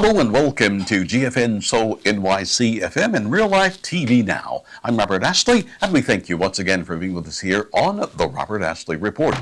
Hello and welcome to GFN Soul NYC FM and Real Life TV Now. I'm Robert Ashley, and we thank you once again for being with us here on the Robert Ashley Report.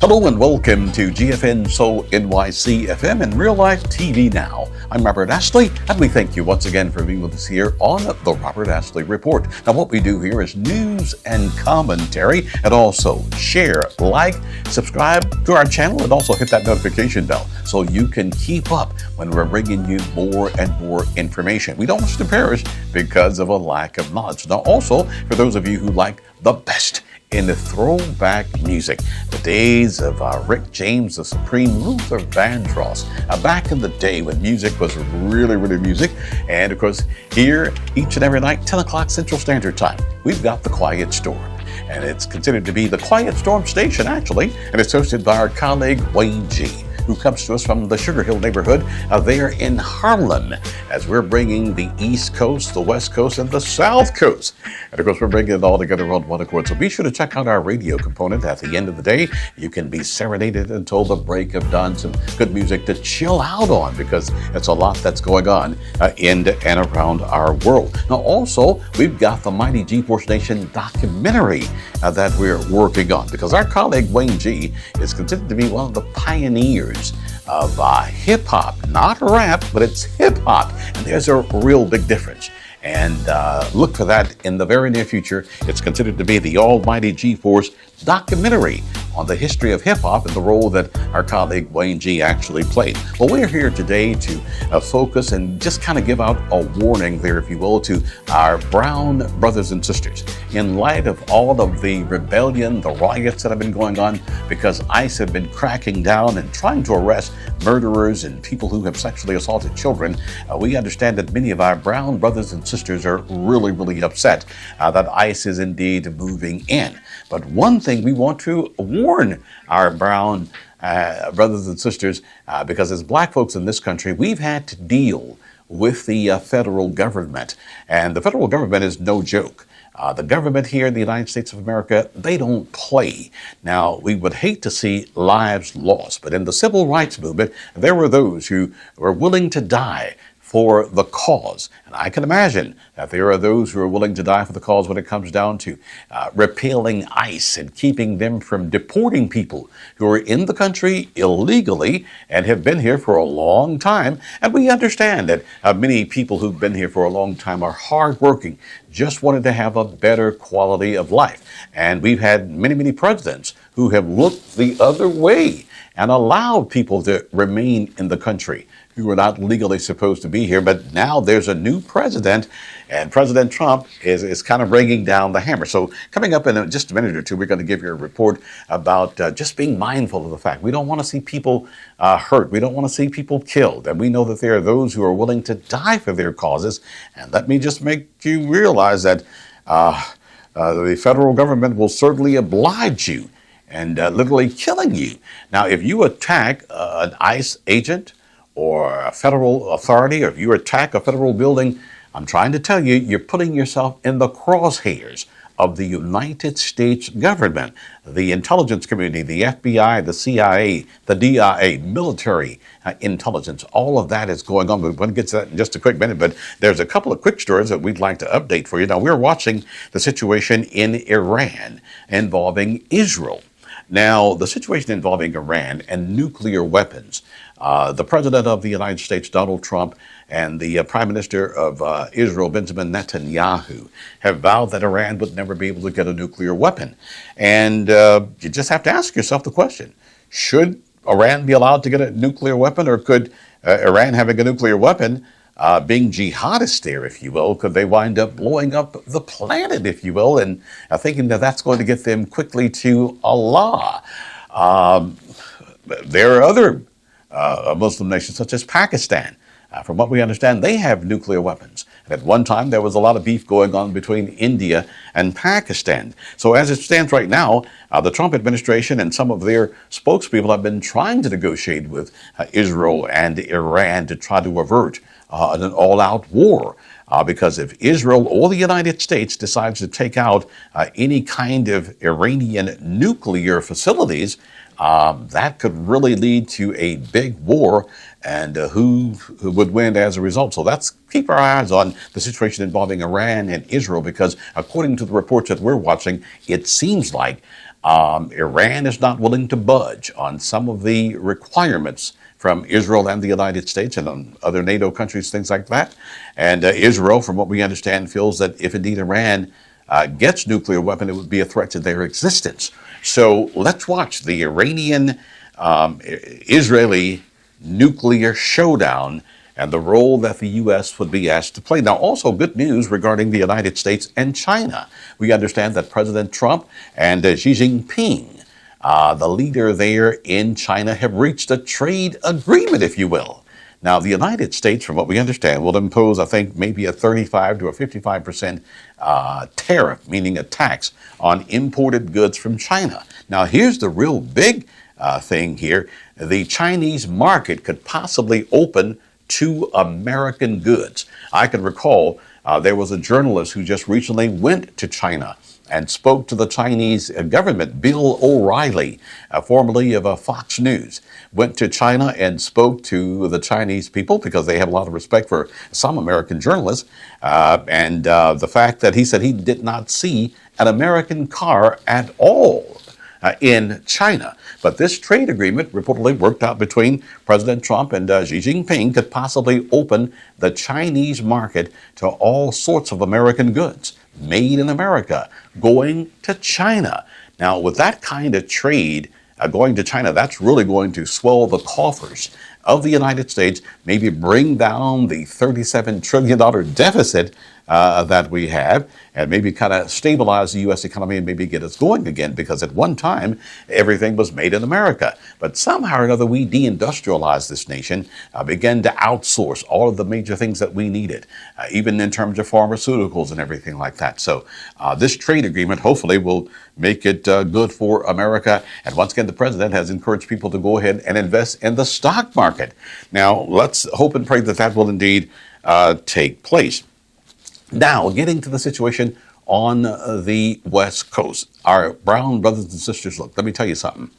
Hello and welcome to GFN Soul NYC FM and Real Life TV Now. I'm Robert Ashley, and we thank you once again for being with us here on the Robert Ashley Report. Now, what we do here is news and commentary, and also share, like, subscribe to our channel, and also hit that notification bell so you can keep up when we're bringing you more and more information. We don't want you to perish because of a lack of knowledge. Now, also, for those of you who like the best in the throwback music, the days of Rick James, the Supreme, Luther Vandross, back in the day when music was really music. And of course, here each and every night, 10 o'clock Central Standard Time, we've got The Quiet Storm. And it's considered to be the Quiet Storm station, actually, and it's hosted by our colleague Wayne G., who comes to us from the Sugar Hill neighborhood there in Harlem, as we're bringing the East Coast, the West Coast, and the South Coast. And of course, we're bringing it all together on one accord. So be sure to check out our radio component. At the end of the day, you can be serenaded until the break of dawn. Some good music to chill out on, because it's a lot that's going on in and around our world. Now, also, we've got the Mighty G-Force Nation documentary that we're working on, because our colleague Wayne G. is considered to be one of the pioneers of hip-hop, not rap, but it's hip-hop, and there's a real big difference. And look for that in the very near future. It's considered to be the almighty G-Force documentary on the history of hip-hop and the role that our colleague Wayne G. actually played. Well, we're here today to focus and just kind of give out a warning there, if you will, to our brown brothers and sisters. In light of all of the rebellion, the riots that have been going on, because ICE have been cracking down and trying to arrest murderers and people who have sexually assaulted children, we understand that many of our brown brothers and sisters are really upset that ICE is indeed moving in. But one thing we want to warn our brown brothers and sisters, because as black folks in this country, we've had to deal with the federal government. And the federal government is no joke. The government here in the United States of America, they don't play. Now, we would hate to see lives lost, but in the civil rights movement, there were those who were willing to die for the cause. And I can imagine that there are those who are willing to die for the cause when it comes down to repealing ICE and keeping them from deporting people who are in the country illegally and have been here for a long time. And we understand that many people who've been here for a long time are hardworking, just wanted to have a better quality of life. And we've had many presidents who have looked the other way and allowed people to remain in the country who are not legally supposed to be here. But now there's a new president, and President Trump is kind of bringing down the hammer. So coming up in just a minute or two, we're going to give you a report about just being mindful of the fact we don't want to see people hurt. We don't want to see people killed. And we know that there are those who are willing to die for their causes. And let me just make you realize that the federal government will certainly oblige you and literally killing you. Now, if you attack an ICE agent or a federal authority, or if you attack a federal building, I'm trying to tell you, you're putting yourself in the crosshairs of the United States government, the intelligence community, the FBI, the CIA, the DIA, military intelligence. All of that is going on. We're going to get to that in just a quick minute, but there's a couple of quick stories that we'd like to update for you. Now, we're watching the situation in Iran involving Israel. Now, the situation involving Iran and nuclear weapons, the President of the United States, Donald Trump, and the Prime Minister of Israel, Benjamin Netanyahu, have vowed that Iran would never be able to get a nuclear weapon. And you just have to ask yourself the question, should Iran be allowed to get a nuclear weapon, or could Iran having a nuclear weapon, being jihadists there, if you will, could they wind up blowing up the planet, if you will, and thinking that that's going to get them quickly to Allah? There are other Muslim nations, such as Pakistan. From what we understand, they have nuclear weapons. At one time, there was a lot of beef going on between India and Pakistan. So as it stands right now, the Trump administration and some of their spokespeople have been trying to negotiate with Israel and Iran to try to avert an all-out war. Because if Israel or the United States decides to take out any kind of Iranian nuclear facilities, that could really lead to a big war, and who would win as a result. So let's keep our eyes on the situation involving Iran and Israel, because according to the reports that we're watching, it seems like Iran is not willing to budge on some of the requirements from Israel and the United States and on other NATO countries, things like that. And Israel, from what we understand, feels that if indeed Iran gets nuclear weapon, it would be a threat to their existence. So let's watch the Iranian-Israeli nuclear showdown and the role that the U.S. would be asked to play. Now, also good news regarding the United States and China. We understand that President Trump and Xi Jinping, the leader there in China, have reached a trade agreement, if you will. Now, the United States, from what we understand, will impose, I think, maybe a 35 to a 55% tariff, meaning a tax on imported goods from China. Now, here's the real big thing here. The Chinese market could possibly open to American goods. I can recall there was a journalist who just recently went to China and spoke to the Chinese government. Bill O'Reilly, formerly of Fox News, went to China and spoke to the Chinese people because they have a lot of respect for some American journalists. And the fact that he said he did not see an American car at all in China. But this trade agreement reportedly worked out between President Trump and Xi Jinping could possibly open the Chinese market to all sorts of American goods made in America going to China. Now, with that kind of trade going to China, that's really going to swell the coffers of the United States, maybe bring down the $37 trillion deficit that we have, and maybe kind of stabilize the U.S. economy and maybe get us going again, because at one time, everything was made in America. But somehow or another, we deindustrialized this nation, began to outsource all of the major things that we needed, even in terms of pharmaceuticals and everything like that. So this trade agreement hopefully will make it good for America. And once again, the president has encouraged people to go ahead and invest in the stock market. Now, let's hope and pray that that will indeed take place. Now, getting to the situation on the West Coast, our brown brothers and sisters, look, let me tell you something.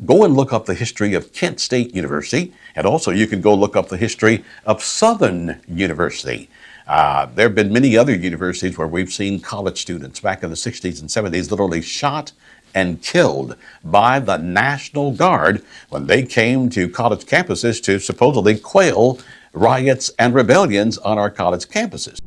Go and look up the history of Kent State University, and also you can go look up the history of Southern University. There have been many other universities where we've seen college students back in the 60s and 70s literally shot and killed by the National Guard when they came to college campuses to supposedly quell riots and rebellions on our college campuses.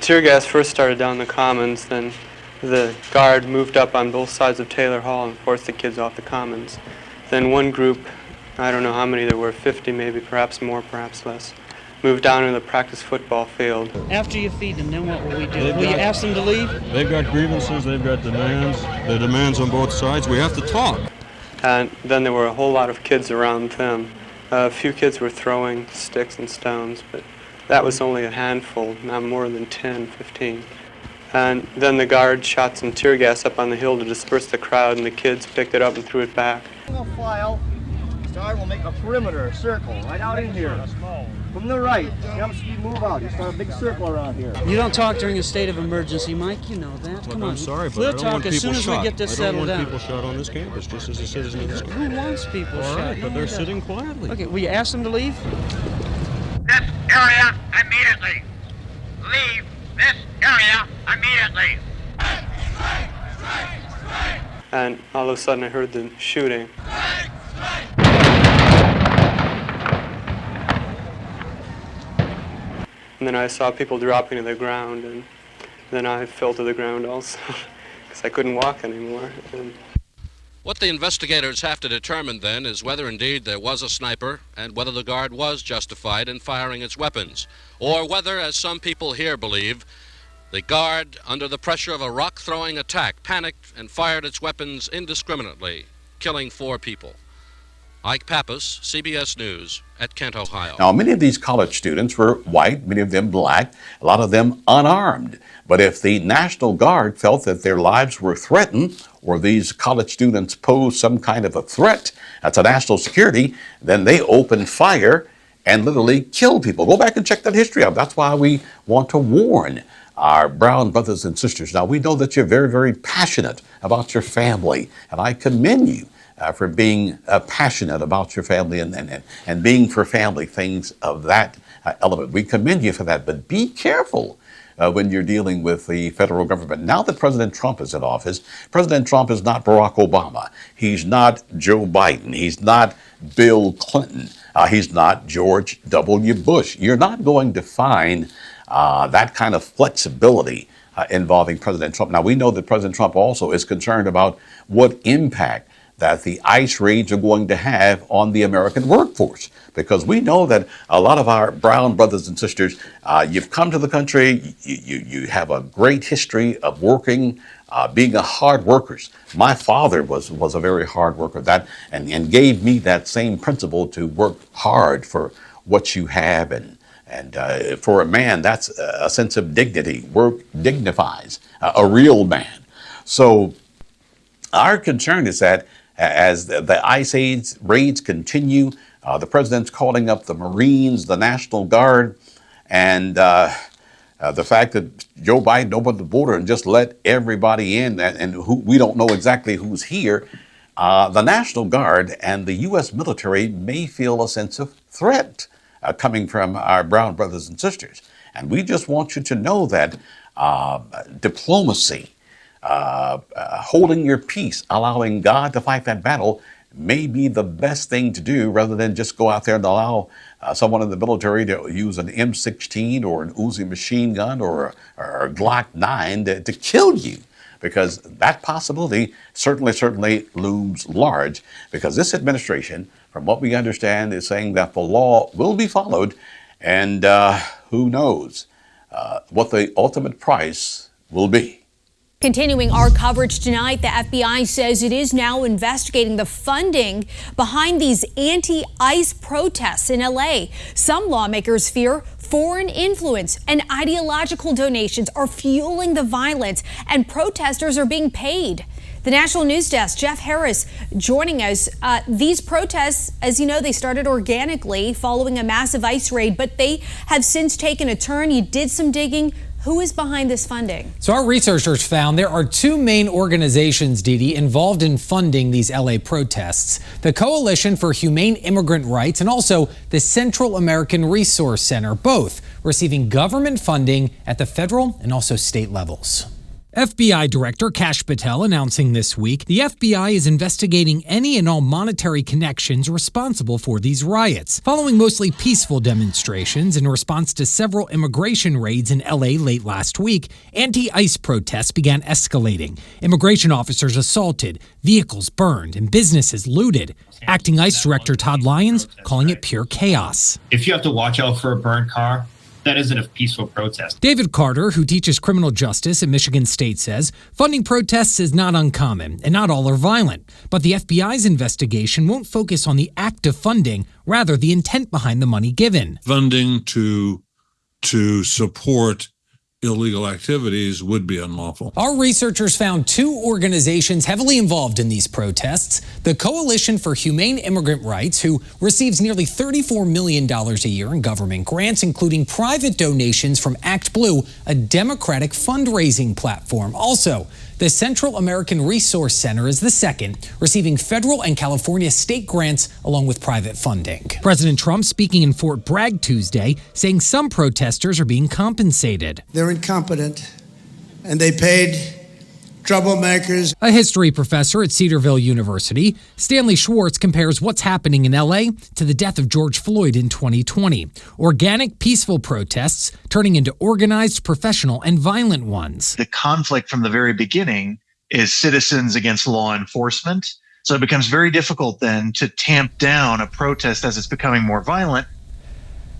Tear gas first started down the Commons, then the guard moved up on both sides of Taylor Hall and forced the kids off the Commons. Then one group, I don't know how many there were, 50 maybe, perhaps more, perhaps less, moved down to the practice football field. After you feed them, then what will we do? Will you ask them to leave? They've got grievances, they've got demands. There are demands on both sides. We have to talk. And then there were a whole lot of kids around them. A few kids were throwing sticks and stones, but that was only a handful, not more than 10, 15. And then the guard shot some tear gas up on the hill to disperse the crowd, and the kids picked it up and threw it back. Single file, start, we'll make a perimeter, a circle, right out in here. From the right, you move out, you start a big circle around here. You don't talk during a state of emergency, Mike. You know that. Come on. I'm sorry, but we'll I don't talk want as people soon as shot. we get this settled down. I don't want people shot on this campus, just as a citizen of this campus. Who wants people All shot? right, but they're sitting quietly. Okay, will you ask them to leave? This area immediately. Leave this area immediately. And all of a sudden I heard the shooting. And then I saw people dropping to the ground, and then I fell to the ground also, because I couldn't walk anymore. And What the investigators have to determine then is whether indeed there was a sniper and whether the guard was justified in firing its weapons, or whether, as some people here believe, the guard, under the pressure of a rock-throwing attack, panicked and fired its weapons indiscriminately, killing 4 people. Ike Pappas, CBS News, at Kent, Ohio. Now, many of these college students were white, many of them black, a lot of them unarmed. But if the National Guard felt that their lives were threatened, or these college students posed some kind of a threat to national security, then they opened fire and literally killed people. Go back and check that history out. That's why we want to warn our brown brothers and sisters. Now, we know that you're very, very passionate about your family, and I commend you for being passionate about your family and being for family, things of that element. We commend you for that, but be careful when you're dealing with the federal government. Now that President Trump is in office, President Trump is not Barack Obama. He's not Joe Biden. He's not Bill Clinton. He's not George W. Bush. You're not going to find that kind of flexibility involving President Trump. Now, we know that President Trump also is concerned about what impact that the ICE raids are going to have on the American workforce. Because we know that a lot of our brown brothers and sisters, you've come to the country, you have a great history of working, being a hard workers. My father was a very hard worker and gave me that same principle to work hard for what you have. And for a man, that's a sense of dignity. Work dignifies a real man. So our concern is that as the ICE raids continue, the president's calling up the Marines, the National Guard, and the fact that Joe Biden opened the border and just let everybody in, and we don't know exactly who's here, the National Guard and the U.S. military may feel a sense of threat coming from our brown brothers and sisters. And we just want you to know that diplomacy, holding your peace, allowing God to fight that battle may be the best thing to do rather than just go out there and allow someone in the military to use an M16 or an Uzi machine gun or a Glock 9 to kill you. Because that possibility certainly looms large, because this administration, from what we understand, is saying that the law will be followed, and who knows what the ultimate price will be. Continuing our coverage tonight, the FBI says it is now investigating the funding behind these anti-ICE protests in L.A. Some lawmakers fear foreign influence and ideological donations are fueling the violence, and protesters are being paid. The National News Desk, Jeff Harris, joining us. These protests, as you know, they started organically following a massive ICE raid, but they have since taken a turn. You did some digging. Who is behind this funding? So our researchers found there are 2 main organizations, Didi, involved in funding these LA protests. The Coalition for Humane Immigrant Rights and also the Central American Resource Center, both receiving government funding at the federal and also state levels. FBI Director Kash Patel announcing this week the FBI is investigating any and all monetary connections responsible for these riots, following mostly peaceful demonstrations in response to several immigration raids in LA late last week. Anti-ICE protests began escalating. Immigration officers assaulted, vehicles burned, and businesses looted. Acting ICE Director Todd Lyons calling it pure chaos. If you have to watch out for a burnt car, that isn't a peaceful protest. David Carter, who teaches criminal justice at Michigan State, says funding protests is not uncommon and not all are violent. But the FBI's investigation won't focus on the act of funding, rather the intent behind the money given. Funding to support illegal activities would be unlawful. Our researchers found 2 organizations heavily involved in these protests. The Coalition for Humane Immigrant Rights, who receives nearly $34 million a year in government grants, including private donations from Act Blue, a Democratic fundraising platform. Also, the Central American Resource Center is the second, receiving federal and California state grants along with private funding. President Trump speaking in Fort Bragg Tuesday, saying some protesters are being compensated. They're incompetent, and they paid troublemakers. A history professor at Cedarville University, Stanley Schwartz, compares what's happening in LA to the death of George Floyd in 2020. Organic, peaceful protests turning into organized, professional, and violent ones. The conflict from the very beginning is citizens against law enforcement, So it becomes very difficult then to tamp down a protest as it's becoming more violent.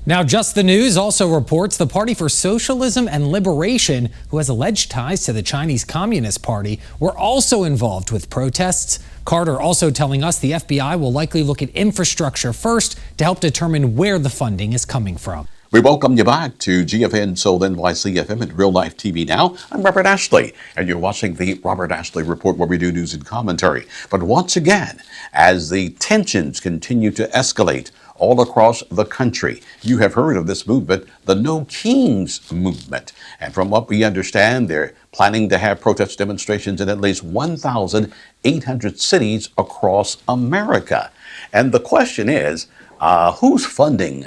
Now, Just the News also reports the Party for Socialism and Liberation, who has alleged ties to the Chinese Communist Party, were also involved with protests. Carter also telling us the FBI will likely look at infrastructure first to help determine where the funding is coming from. We welcome you back to GFN Soul NYC FM and Real Life TV Now. I'm Robert Ashley, and you're watching the Robert Ashley Report, where we do news and commentary. But once again, as the tensions continue to escalate all across the country, you have heard of this movement, the No Kings movement. And from what we understand, they're planning to have protest demonstrations in at least 1,800 cities across America. And the question is, who's funding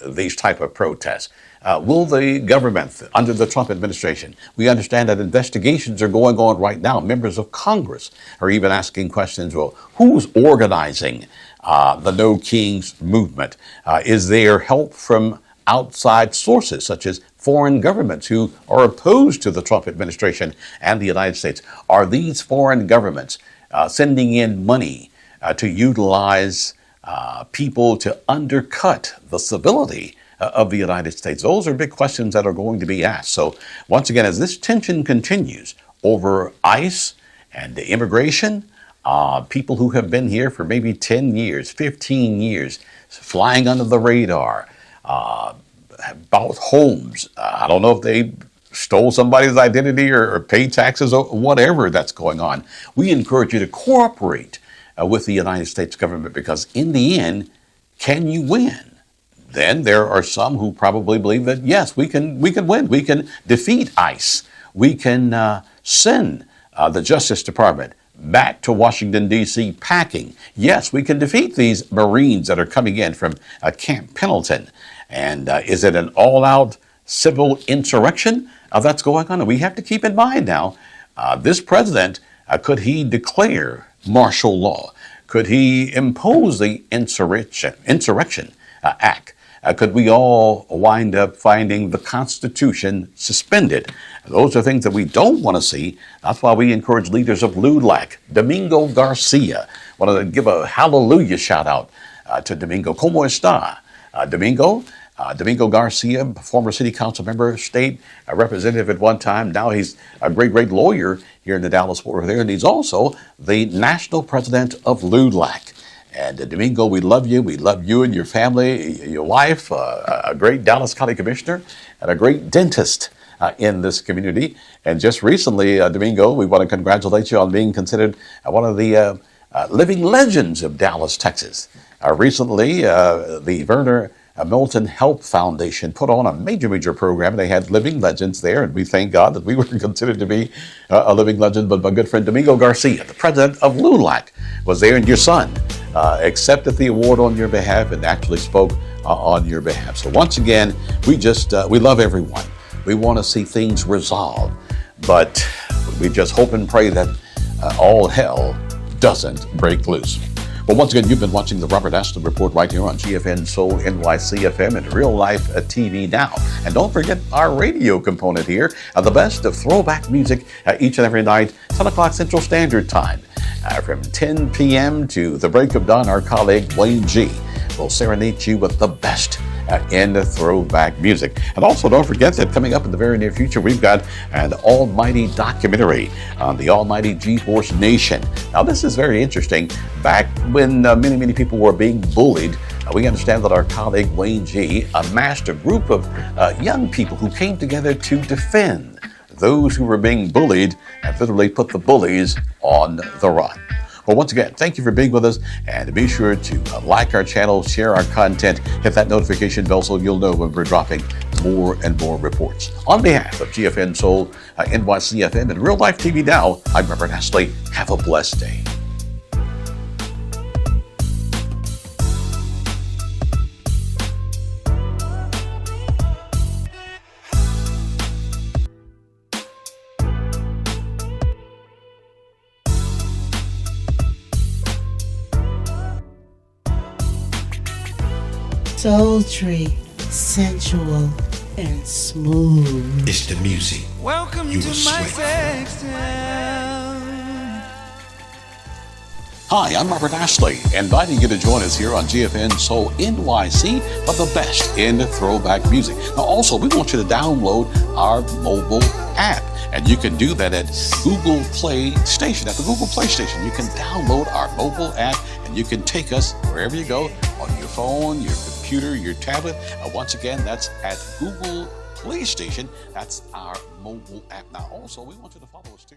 these type of protests? Will the government, under the Trump administration? We understand that investigations are going on right now. Members of Congress are even asking questions, well, who's organizing the No Kings movement? Is there help from outside sources, such as foreign governments who are opposed to the Trump administration and the United States? Are these foreign governments sending in money to utilize people to undercut the civility of the United States? Those are big questions that are going to be asked. So once again, as this tension continues over ICE and immigration, people who have been here for maybe 10 years, 15 years, flying under the radar, bought homes. I don't know if they stole somebody's identity or paid taxes or whatever that's going on. We encourage you to cooperate with the United States government, because in the end, can you win? Then there are some who probably believe that, yes, we can win. We can defeat ICE. We can send the Justice Department back to Washington, D.C. packing. Yes, we can defeat these Marines that are coming in from Camp Pendleton. And is it an all-out civil insurrection that's going on? And we have to keep in mind now, this president, could he declare martial law? Could he impose the Insurrection Act? Could we all wind up finding the Constitution suspended? Those are things that we don't want to see. That's why we encourage leaders of LULAC. Domingo Garcia. I want to give a hallelujah shout out to Domingo. ¿Cómo está, Domingo? Domingo Garcia, former city council member, state representative at one time. Now he's a great lawyer here in the Dallas-Fort Worth area, and he's also the national president of LULAC. And Domingo, we love you. We love you and your family, your wife, a great Dallas County commissioner, and a great dentist in this community. And just recently, Domingo, we want to congratulate you on being considered one of the living legends of Dallas, Texas. Recently, the Verner Milton Health Foundation put on a major program. They had living legends there, and we thank God that we were considered to be a living legend. But my good friend Domingo Garcia, the president of LULAC, was there, and your son accepted the award on your behalf and actually spoke on your behalf. So once again, we love everyone. We want to see things resolved, but we just hope and pray that all hell doesn't break loose. Well, once again, you've been watching the Robert Ashley Report right here on GFN Soul NYC FM and Real Life TV Now. And don't forget our radio component here, the best of throwback music each and every night, 10 o'clock Central Standard Time. From 10 p.m. to the break of dawn, our colleague Wayne G. will serenade you with the best in the throwback music. And also don't forget that coming up in the very near future, we've got an almighty documentary on the almighty G-Force Nation. Now this is very interesting. Back when many people were being bullied, we understand that our colleague Wayne G. amassed a group of young people who came together to defend those who were being bullied and literally put the bullies on the run. Well, once again, thank you for being with us, and be sure to like our channel, share our content, hit that notification bell so you'll know when we're dropping more and more reports. On behalf of GFN Soul, NYC FM, and Real Life TV Now, I'm Robert Ashley. Have a blessed day. Sultry, sensual, and smooth. It's the music. Welcome You to will my sweat. sex town. Hi, I'm Robert Ashley, inviting you to join us here on GFN Soul NYC for the best in throwback music. Now, also, we want you to download our mobile app, and you can do that at Google Play Station. At the Google Play Station, you can download our mobile app, and you can take us wherever you go on your phone, your computer, your tablet. Once again, that's at Google Play Station. That's our mobile app. Now, also, we want you to follow us too.